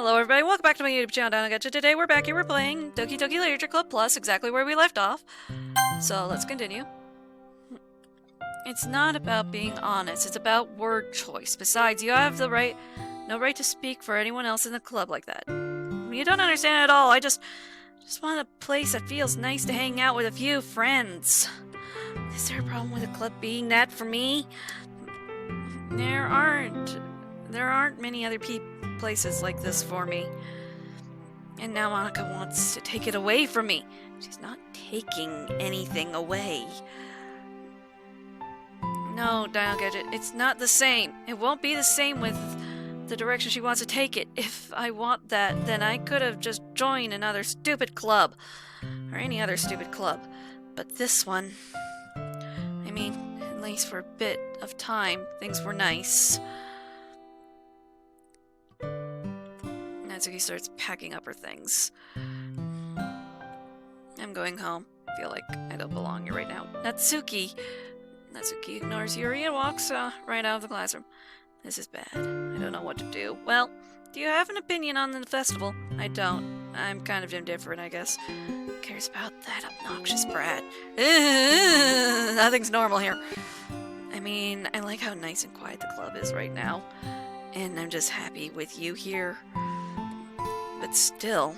Hello everybody, welcome back to my YouTube channel, Doki. Today we're back here, we're playing Doki Doki Literature Club Plus, exactly where we left off. So let's continue. It's not about being honest, it's about word choice. Besides, you have no right to speak for anyone else in the club like that. You don't understand at all, I just want a place that feels nice to hang out with a few friends. Is there a problem with the club being that for me? There aren't many other places like this for me. And now Monica wants to take it away from me. She's not taking anything away. No, Dino Gadget, it's not the same. It won't be the same with the direction she wants to take it. If I want that, then I could have just joined another stupid club. Or any other stupid club. But this one... I mean, at least for a bit of time, things were nice. Natsuki starts packing up her things. I'm going home. I feel like I don't belong here right now. Natsuki ignores Yuri and walks right out of the classroom. This is bad. I don't know what to do. Well, do you have an opinion on the festival? I don't. I'm kind of indifferent, I guess. Who cares about that obnoxious brat? Nothing's normal here. I mean, I like how nice and quiet the club is right now. And I'm just happy with you here. But still,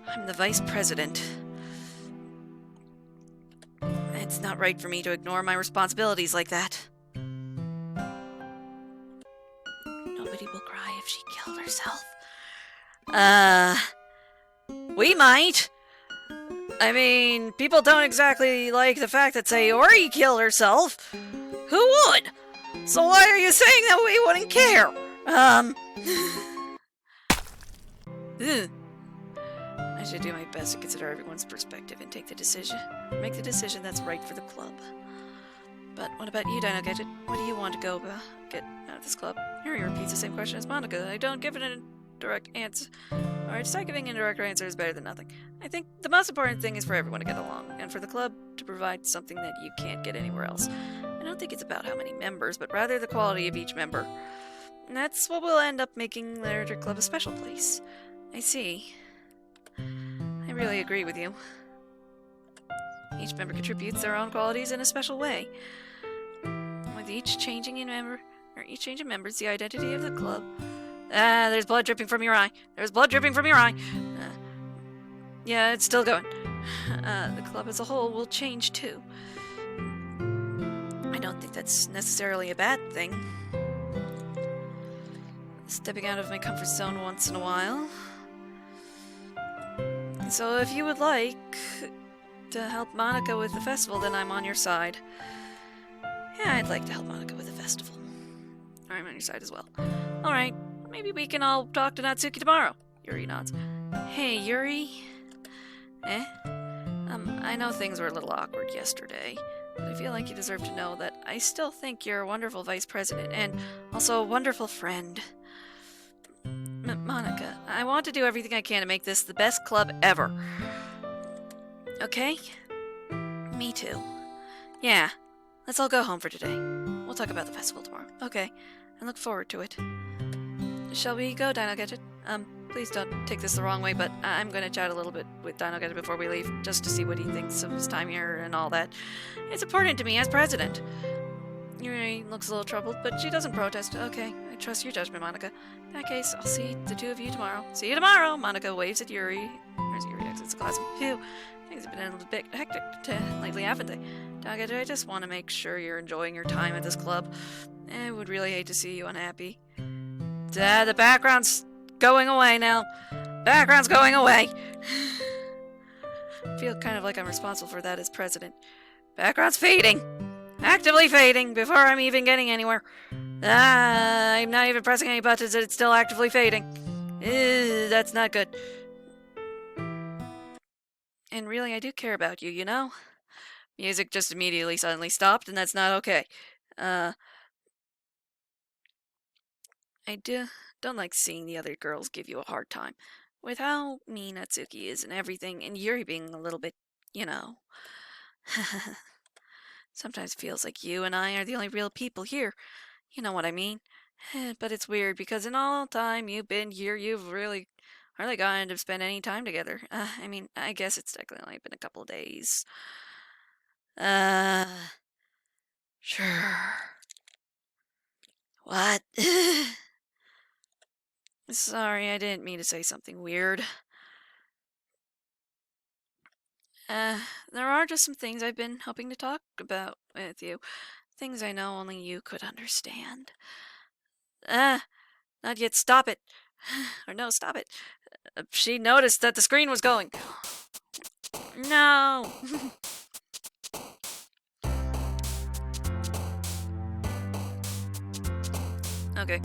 I'm the vice president. It's not right for me to ignore my responsibilities like that. Nobody will cry if she killed herself. We might. I mean, people don't exactly like the fact that Sayori killed herself. Who would? So why are you saying that we wouldn't care? I should do my best to consider everyone's perspective and make the decision that's right for the club. But what about you, Dino Gadget? What do you want to get out of this club? Yuri repeats the same question as Monica. I don't give it a direct answer. Alright, start giving indirect answer is better than nothing. I think the most important thing is for everyone to get along, and for the club to provide something that you can't get anywhere else. I don't think it's about how many members, but rather the quality of each member. And that's what will end up making Literature Club a special place. I see. I really agree with you. Each member contributes their own qualities in a special way. With each change in members, the identity of the club... there's blood dripping from your eye. There's blood dripping from your eye. Yeah, it's still going. The club as a whole will change too. I don't think that's necessarily a bad thing. Stepping out of my comfort zone once in a while. So if you would like to help Monica with the festival, then I'm on your side. Yeah, I'd like to help Monica with the festival. I'm on your side as well. Alright, maybe we can all talk to Natsuki tomorrow. Yuri nods. Hey, Yuri? I know things were a little awkward yesterday, but I feel like you deserve to know that I still think you're a wonderful vice president, and also a wonderful friend. Monica, I want to do everything I can to make this the best club ever. Okay? Me too. Yeah, let's all go home for today. We'll talk about the festival tomorrow. Okay, I look forward to it. Shall we go, Dino Gadget? Please don't take this the wrong way, but I'm going to chat a little bit with Dino Gadget before we leave, just to see what he thinks of his time here and all that. It's important to me as president. Yuri looks a little troubled, but she doesn't protest. Okay, I trust your judgment, Monica. In that case, I'll see the two of you tomorrow. See you tomorrow! Monica waves at Yuri. As Yuri exits the classroom. Phew, things have been a little bit hectic lately, haven't they? Dino Gadget, I just want to make sure you're enjoying your time at this club. I would really hate to see you unhappy. The background's going away now. Background's going away. I feel kind of like I'm responsible for that as president. Background's fading. Actively fading before I'm even getting anywhere. I'm not even pressing any buttons and it's still actively fading. That's not good. And really, I do care about you, you know? Music just immediately suddenly stopped, and that's not okay. I don't like seeing the other girls give you a hard time. With how mean Natsuki is and everything, and Yuri being a little bit, you know. Sometimes it feels like you and I are the only real people here. You know what I mean. But it's weird because in all time you've been here, you've really hardly gotten to spend any time together. I mean, I guess it's technically only been a couple of days. Uh, sure. What? Sorry, I didn't mean to say something weird. There are just some things I've been hoping to talk about with you. Things I know only you could understand. Not yet, stop it. Or no, stop it. She noticed that the screen was going. No! Okay.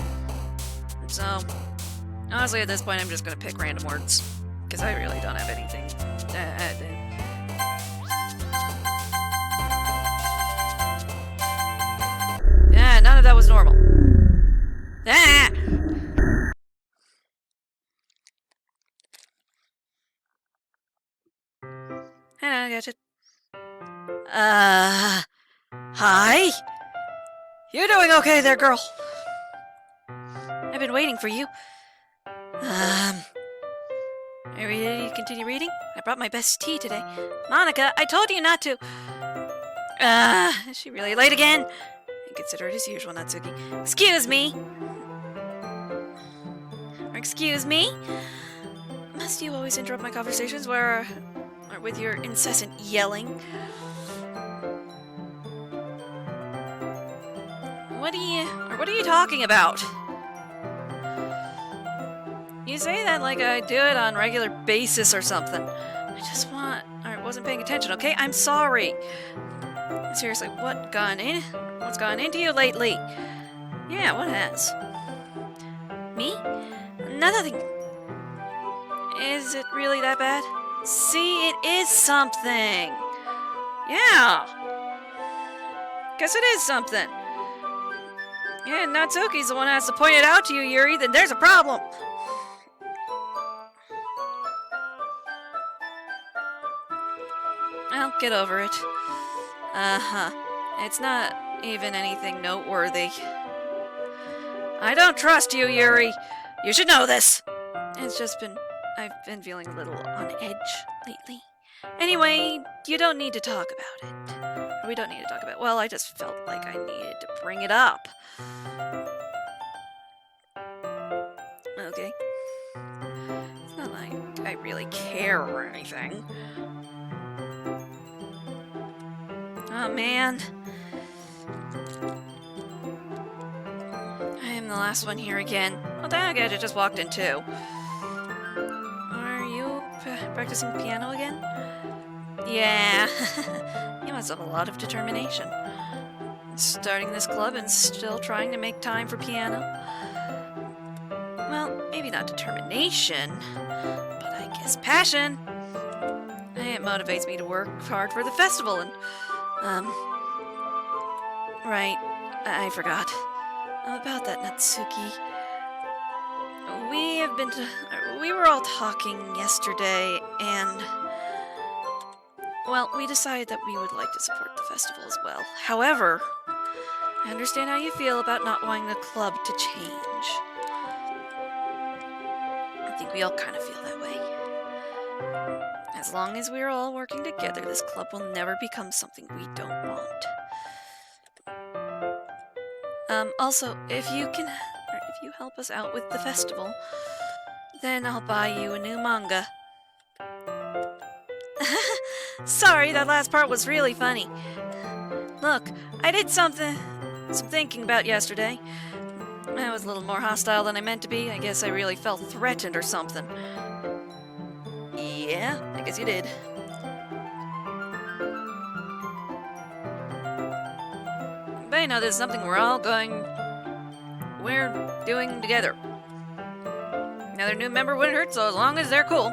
So, honestly, at this point, I'm just gonna pick random words. Because I really don't have anything. Yeah, none of that was normal. Ah! I got it. Hi? You doing okay there, girl? I've been waiting for you. Are you ready to continue reading? I brought my best tea today. Monica, I told you not to. Is she really late again? Inconsiderate as usual, Natsuki. Excuse me. Or excuse me? Must you always interrupt my conversations or with your incessant yelling? What are you talking about? You say that like I do it on a regular basis or something. I wasn't paying attention, okay? I'm sorry. Seriously, what's gone into you lately? Yeah, what has? Me? Nothing. Is it really that bad? See, it is something. Yeah. Guess it is something. Yeah, Natsuki's the one who has to point it out to you, Yuri, then there's a problem. I'll get over it. It's not even anything noteworthy. I don't trust you, Yuri. You should know this. I've been feeling a little on edge lately. Anyway, you don't need to talk about it. We don't need to talk about it. Well, I just felt like I needed to bring it up. Okay. It's not like I really care or anything. Oh, man. I am the last one here again. Well, dang it, I just walked in too. Are you practicing piano again? Yeah. You must have a lot of determination. Starting this club and still trying to make time for piano. Well, maybe not determination, but I guess passion. It motivates me to work hard for the festival and, right, I forgot. About that, Natsuki. We were all talking yesterday, and, well, we decided that we would like to support the festival as well. However, I understand how you feel about not wanting the club to change. I think we all kind of feel that way. As long as we're all working together, this club will never become something we don't want. Also, if you help us out with the festival, then I'll buy you a new manga. Sorry, that last part was really funny. Look, I did some thinking about yesterday. I was a little more hostile than I meant to be. I guess I really felt threatened or something. Yeah, I guess you did. But I know this is something we're doing together. Another new member wouldn't hurt, so as long as they're cool.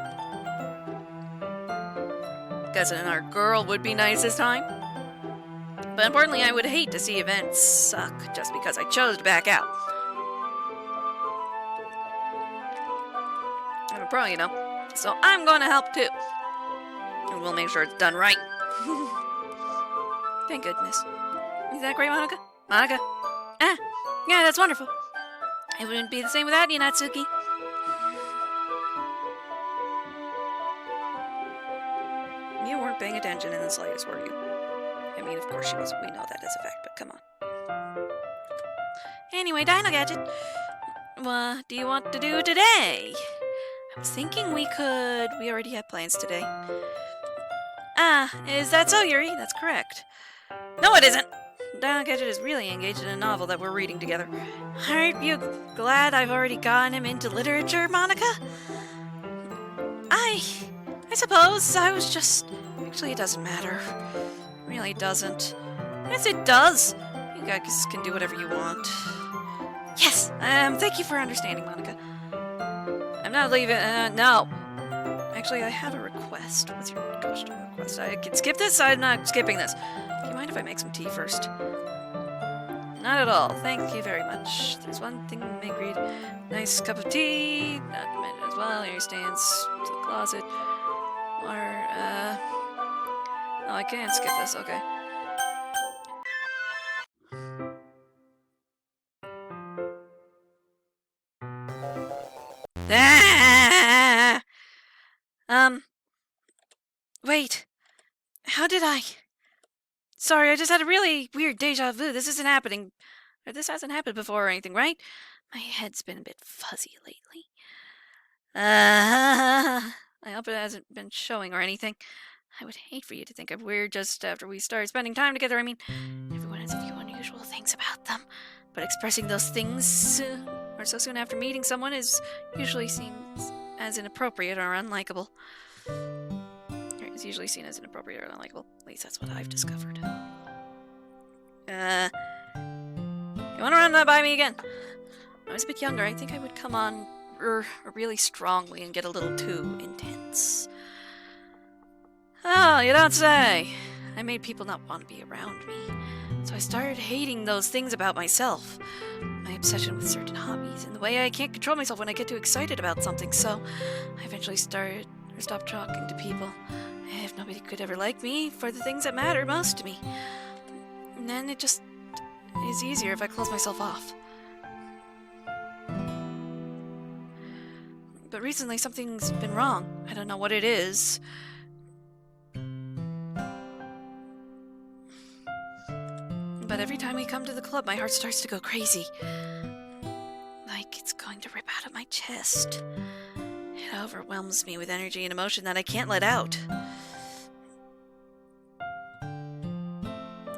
Guess another girl would be nice this time. But importantly, I would hate to see events suck just because I chose to back out. I'm a pro, you know. So I'm going to help too. And we'll make sure it's done right. Thank goodness. Is that great, Monica? Monica? Ah, yeah, that's wonderful. It wouldn't be the same without you, Natsuki. You weren't paying attention in the slightest, were you? I mean, of course she was. We know that as a fact, but come on. Anyway, Dino Gadget, what do you want to do today? I was thinking we already have plans today. Ah, is that so, Yuri? That's correct. No, it isn't! Dino Gadget is really engaged in a novel that we're reading together. Aren't you glad I've already gotten him into literature, Monica? I suppose I was just... Actually, it doesn't matter. It really doesn't. Yes, it does. You guys can do whatever you want. Yes! Thank you for understanding, Monica. I'm not leaving... no. Actually, I have a request. What's your gosh darn request? I can skip this? I'm not skipping this. Do you mind if I make some tea first? Not at all. Thank you very much. There's one thing we may agreed. Nice cup of tea. Not a minute as well. Here stands to the closet. Water, Oh, I can't skip this. Okay. Ah! Wait. How did I... Sorry, I just had a really weird deja vu. This isn't happening. Or this hasn't happened before or anything, right? My head's been a bit fuzzy lately. I hope it hasn't been showing or anything. I would hate for you to think I'm weird just after we started spending time together. I mean, everyone has a few unusual things about them. But expressing those things or so soon after meeting someone is usually seen as inappropriate or unlikable. It's usually seen as inappropriate or unlikable. At least that's what I've discovered. You want to run that by me again? When I was a bit younger, I think I would come on really strongly and get a little too intense. Oh, you don't say. I made people not want to be around me. So I started hating those things about myself. My obsession with certain hobbies and the way I can't control myself when I get too excited about something. So I eventually stopped talking to people. If nobody could ever like me for the things that matter most to me. And then it just is easier if I close myself off. But recently something's been wrong. I don't know what it is. But every time we come to the club, my heart starts to go crazy. Like it's going to rip out of my chest. It overwhelms me with energy and emotion that I can't let out.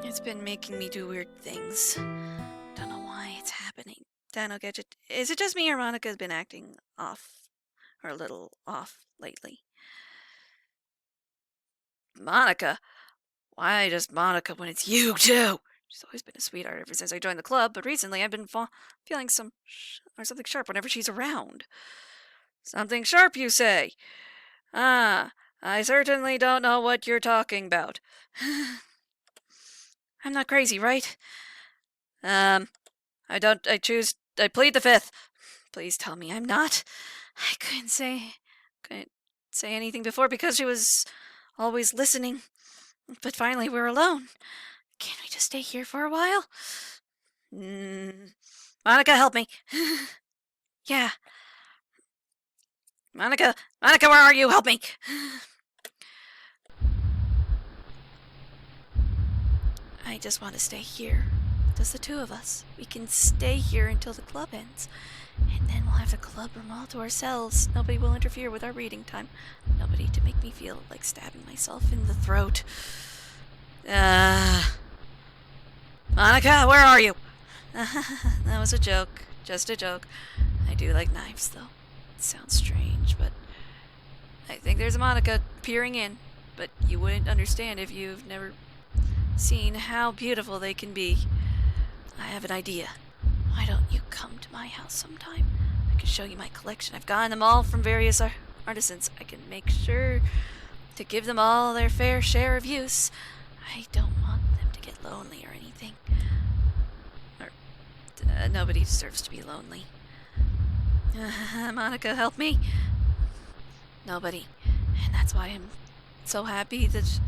It's been making me do weird things. Don't know why it's happening. Dino Gadget, is it just me or Monica's been acting off? Or a little off lately? Monica? Why just Monica when it's you too? She's always been a sweetheart ever since I joined the club, but recently I've been feeling something sharp whenever she's around. Something sharp, you say? Ah, I certainly don't know what you're talking about. I'm not crazy, right? I plead the fifth. Please tell me I'm not. I couldn't say anything before because she was always listening. But finally we're alone. Can't we just stay here for a while? Monica, help me. Yeah. Monica, where are you? Help me. I just want to stay here. Just the two of us. We can stay here until the club ends. And then we'll have the club room all to ourselves. Nobody will interfere with our reading time. Nobody to make me feel like stabbing myself in the throat. Monica, where are you? That was a joke. Just a joke. I do like knives, though. It sounds strange, but I think there's a Monica peering in. But you wouldn't understand if you've never seen how beautiful they can be. I have an idea. Why don't you come to my house sometime? I can show you my collection. I've gotten them all from various artisans. I can make sure to give them all their fair share of use. I don't want them to get lonely or anything. Nobody deserves to be lonely. Monica, help me. Nobody. And that's why I'm so happy that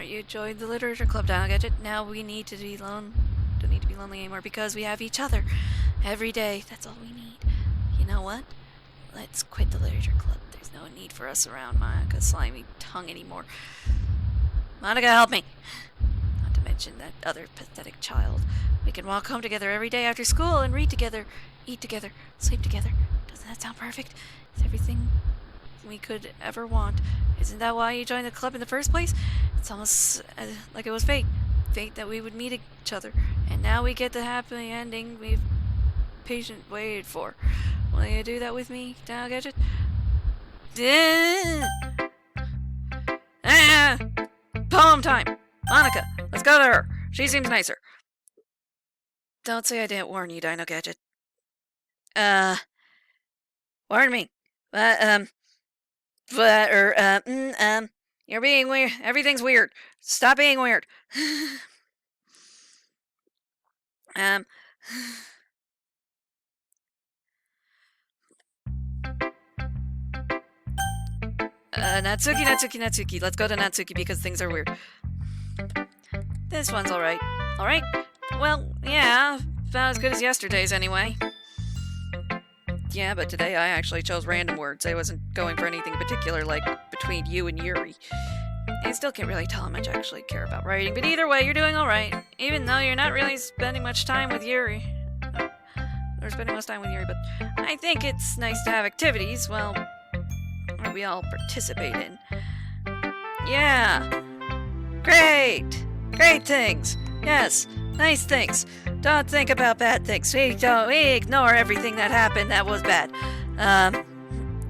you joined the literature club, Dino Gadget. Now we need to be don't need to be lonely anymore because we have each other. Every day, that's all we need. You know what? Let's quit the literature club. There's no need for us around Monica's slimy tongue anymore. Monica, help me! Not to mention that other pathetic child. We can walk home together every day after school and read together, eat together, sleep together. Doesn't that sound perfect? It's everything we could ever want. Isn't that why you joined the club in the first place? It's almost like it was fate. Fate that we would meet each other. And now we get the happy ending we've patiently waited for. Will you do that with me, Dino Gadget? Poem time! Monica, let's go to her. She seems nicer. Don't say I didn't warn you, Dino Gadget. Warn me. You're being weird. Everything's weird. Stop being weird. Natsuki. Let's go to Natsuki because things are weird. This one's alright. Alright? Well, yeah, about as good as yesterday's anyway. Yeah, but today I actually chose random words. I wasn't going for anything particular, like between you and Yuri. I still can't really tell how much I actually care about writing, but either way, you're doing alright. Even though you're not really spending much time with Yuri. Or spending most time with Yuri, but I think it's nice to have activities, well, we all participate in. Yeah! Great! Great things! Yes, nice things. Don't think about bad things. We ignore everything that happened that was bad.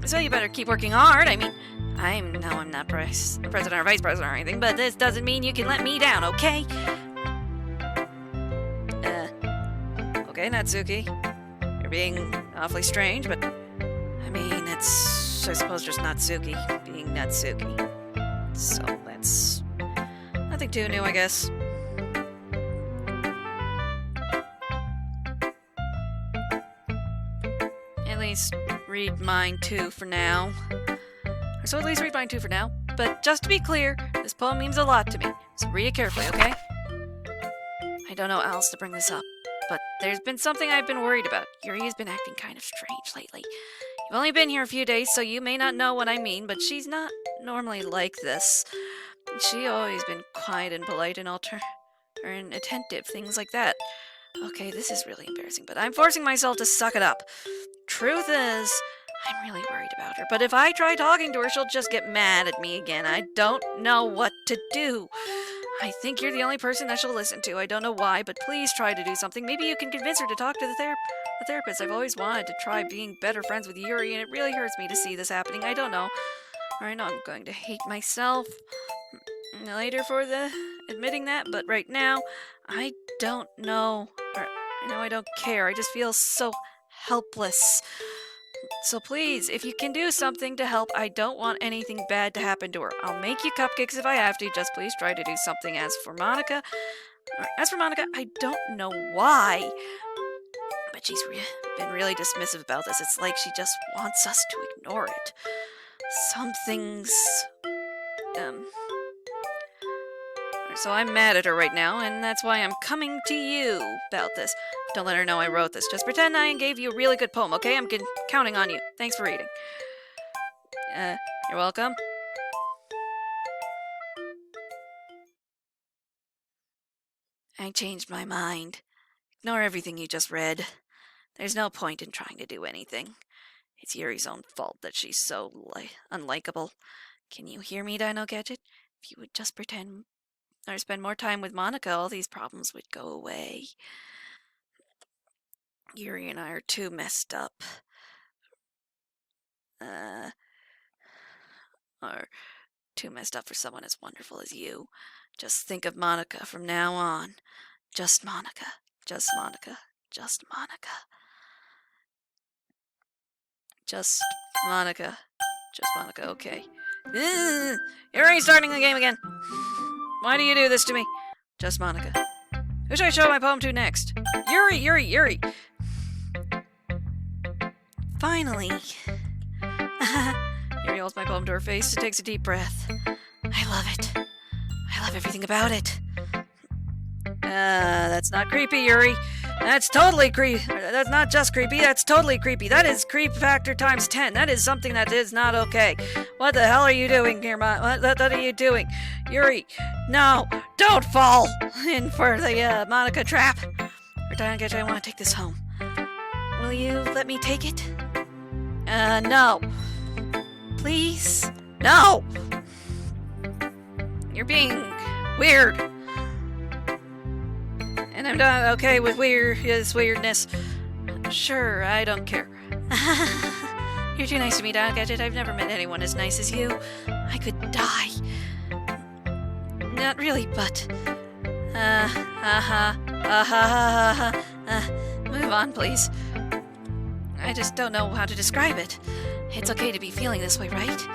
So you better keep working hard. I mean, I'm not president or vice president or anything, but this doesn't mean you can let me down, okay? Okay, Natsuki. You're being awfully strange, but I mean, it's, I suppose, just Natsuki being Natsuki. So that's nothing too new, I guess. At least read mine too for now. So at least read mine too for now. But just to be clear, this poem means a lot to me, so read it carefully, okay? I don't know how else to bring this up, but there's been something I've been worried about. Yuri has been acting kind of strange lately. You've only been here a few days, so you may not know what I mean, but she's not normally like this. She's always been quiet and polite and and attentive, things like that. Okay, this is really embarrassing, but I'm forcing myself to suck it up. Truth is, I'm really worried about her, but if I try talking to her, she'll just get mad at me again. I don't know what to do. I think you're the only person that she'll listen to. I don't know why, but please try to do something. Maybe you can convince her to talk to the therapist. I've always wanted to try being better friends with Yuri, and it really hurts me to see this happening. I don't know. I know I'm going to hate myself later for admitting that, but right now, I don't know. I don't care. I just feel so helpless. So please, if you can do something to help, I don't want anything bad to happen to her. I'll make you cupcakes if I have to. Just please try to do something. As for Monica, I don't know why, but she's been really dismissive about this. It's like she just wants us to ignore it. Something's... So I'm mad at her right now, and that's why I'm coming to you about this. Don't let her know I wrote this. Just pretend I gave you a really good poem, okay? I'm counting on you. Thanks for reading. You're welcome. I changed my mind. Ignore everything you just read. There's no point in trying to do anything. It's Yuri's own fault that she's so unlikable. Can you hear me, Dino Gadget? If you would just pretend or spend more time with Monica, all these problems would go away. Yuri and I are too messed up. Or too messed up for someone as wonderful as you. Just think of Monica from now on. Just Monica. Just Monica. Just Monica. Just Monica. Just Monica, okay. You're already starting the game again. Why do you do this to me? Just Monica. Who should I show my poem to next? Yuri! Finally. Yuri holds my poem to her face and takes a deep breath. I love it. I love everything about it. That's not creepy, Yuri. That's totally creepy. That's not just creepy, that's totally creepy. That is creep factor times 10. That is something that is not okay. What the hell are you doing here, what are you doing? Yuri, no, don't fall in for the Monica trap. Or Dayangachi, I want to take this home. Will you let me take it? No. Please? No! You're being weird. And I'm not okay with his weirdness. Sure, I don't care. You're too nice to me, Dayangachi. I've never met anyone as nice as you. I could die. Not really, but... move on, please. I just don't know how to describe it. It's okay to be feeling this way, right?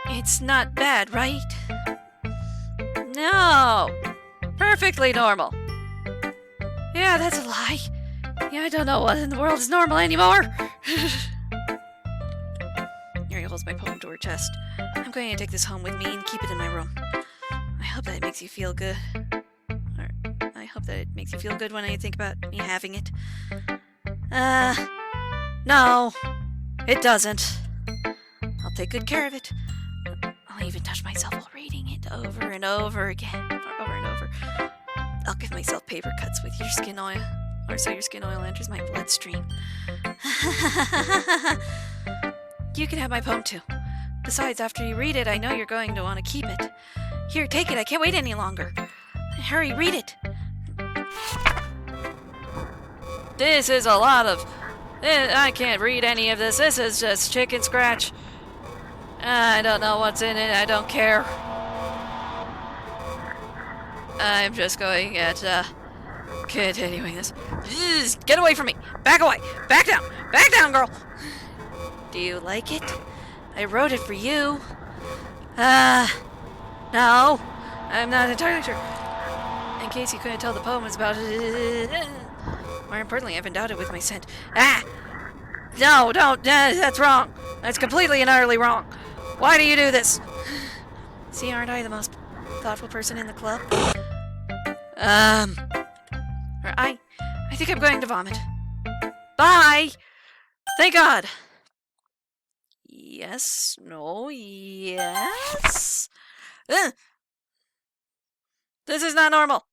It's not bad, right? No! Perfectly normal. Yeah, that's a lie. Yeah, I don't know what in the world is normal anymore. Yuri holds my poem to her chest. I'm going to take this home with me and keep it in my room. I hope that it makes you feel good. Or, I hope that it makes you feel good when I think about me having it. No, it doesn't. I'll take good care of it. I'll even touch myself while reading it over and over again. Or over and over. I'll give myself paper cuts with your skin oil. Or so your skin oil enters my bloodstream. You can have my poem too. Besides, after you read it, I know you're going to want to keep it. Here, take it. I can't wait any longer. Hurry, read it. This is a lot of... I can't read any of this. This is just chicken scratch. I don't know what's in it. I don't care. I'm just going at, continuing this. Get away from me! Back away! Back down! Back down, girl! Do you like it? I wrote it for you. No. I'm not entirely sure. In case you couldn't tell, the poem is about... More importantly, I've endowed it with my scent. No, don't! That's wrong! That's completely and utterly wrong! Why do you do this? See, aren't I the most thoughtful person in the club? I think I'm going to vomit. Bye! Thank God! Yes, no, yes... This is not normal!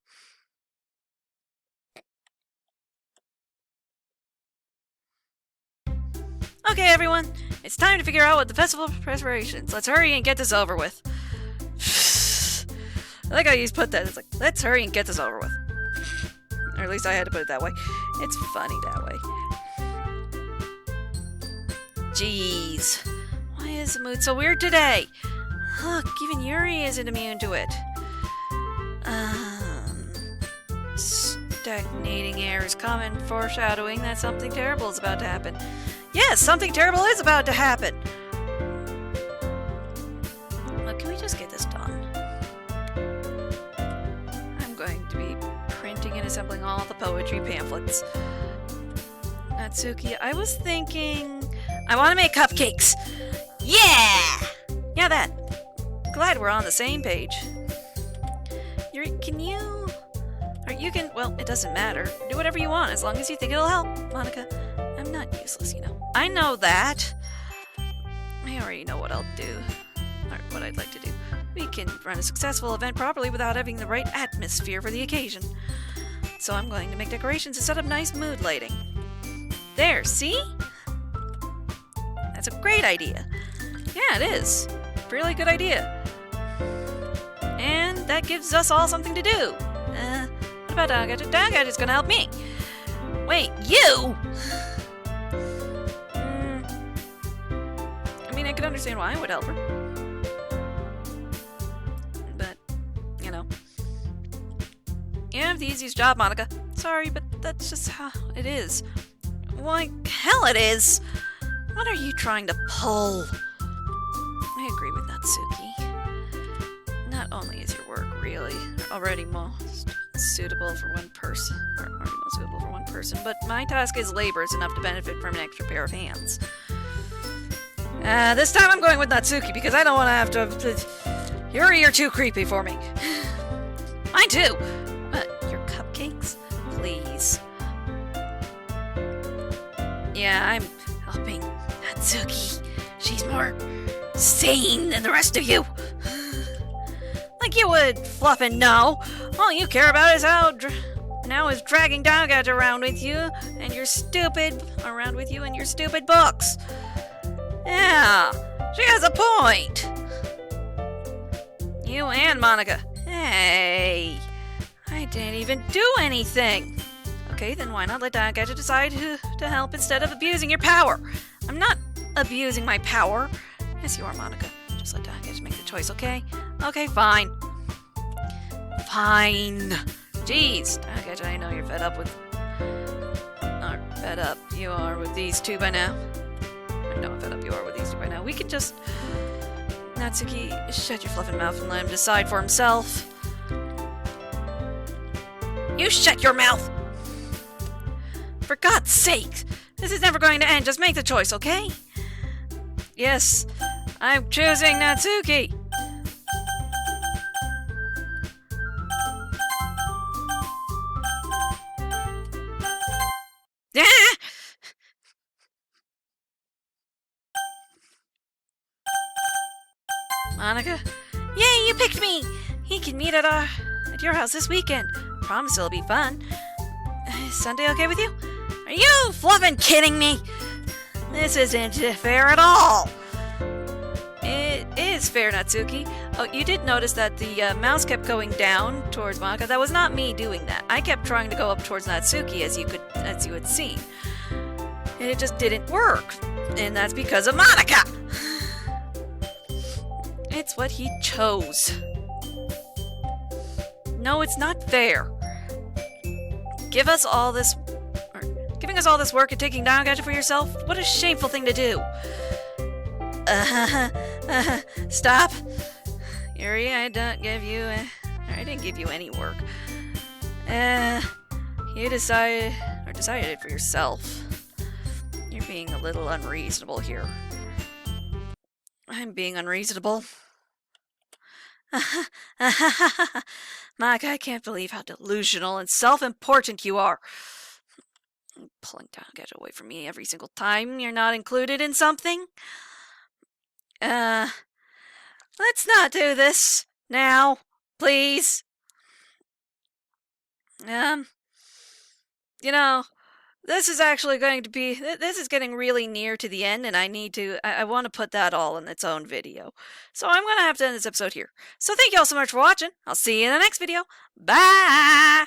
Okay, everyone, it's time to figure out what the festival preparations. Let's hurry and get this over with. I like how you put that. It's like, let's hurry and get this over with. Or at least I had to put it that way. It's funny that way. Jeez. Why is the mood so weird today? Look, even Yuri isn't immune to it. Stagnating air is common, foreshadowing that something terrible is about to happen. Yes, something terrible is about to happen! Look, can we just get this done? I'm going to be printing and assembling all the poetry pamphlets. Natsuki, I was thinking... I want to make cupcakes! Yeah! Yeah, that. Glad we're on the same page. Yuri, can you... Or you can... Well, it doesn't matter. Do whatever you want, as long as you think it'll help, Monica. I'm not useless, you know. I know that. I already know what I'll do. Or what I'd like to do. We can run a successful event properly without having the right atmosphere for the occasion. So I'm going to make decorations to set up nice mood lighting. There, see? That's a great idea. Yeah, it is. Really good idea. And that gives us all something to do. What about Dayangachi? Dayangachi's gonna help me. Wait, you? I mean, I could understand why I would help her. But, you know. You have the easiest job, Monica. Sorry, but that's just how it is. Why, hell it is! What are you trying to pull? I agree with Natsuki. Not only is your work really already most suitable for one person, but my task is laborious enough to benefit from an extra pair of hands. This time I'm going with Natsuki because I don't want to have to... Yuri, you're too creepy for me. Mine too! Your cupcakes? Please. Yeah, I'm helping Natsuki. She's more sane than the rest of you. Like you would fluffin' know. All you care about is how now is dragging Doggadge around with you and your stupid books. Yeah, she has a point. You and Monica. Hey, I didn't even do anything. Okay, then why not let Doggadge decide to help instead of abusing your power? I'm not abusing my power. Yes, you are, Monica. Just let Doggadge make the choice, okay? Okay, fine. Fine. Jeez, Doggadge, I know you're fed up with... Not fed up. You are with these two by now. I know how fed up you are with these two by now. We could just... Natsuki, shut your fluffing mouth and let him decide for himself. You shut your mouth! For God's sake! This is never going to end. Just make the choice, okay? Yes, I'm choosing Natsuki! Monica? Yay, you picked me! He can meet at your house this weekend. Promise it'll be fun. Is Sunday okay with you? Are you fluffin' kidding me? This isn't fair at all. It is fair, Natsuki. Oh, you did notice that the mouse kept going down towards Monica. That was not me doing that. I kept trying to go up towards Natsuki, as you had seen. And it just didn't work. And that's because of Monica! It's what he chose. No, it's not fair. Giving us all this work and taking Doggadge for yourself? What a shameful thing to do. Stop. Yuri, I didn't give you any work. You decided it for yourself. You're being a little unreasonable here. I'm being unreasonable. Mike, I can't believe how delusional and self-important you are. Pulling Doggadge away from me every single time you're not included in something. Let's not do this now, please. You know, this is actually going to be, this is getting really near to the end, and I want to put that all in its own video. So I'm going to have to end this episode here. So thank you all so much for watching. I'll see you in the next video. Bye!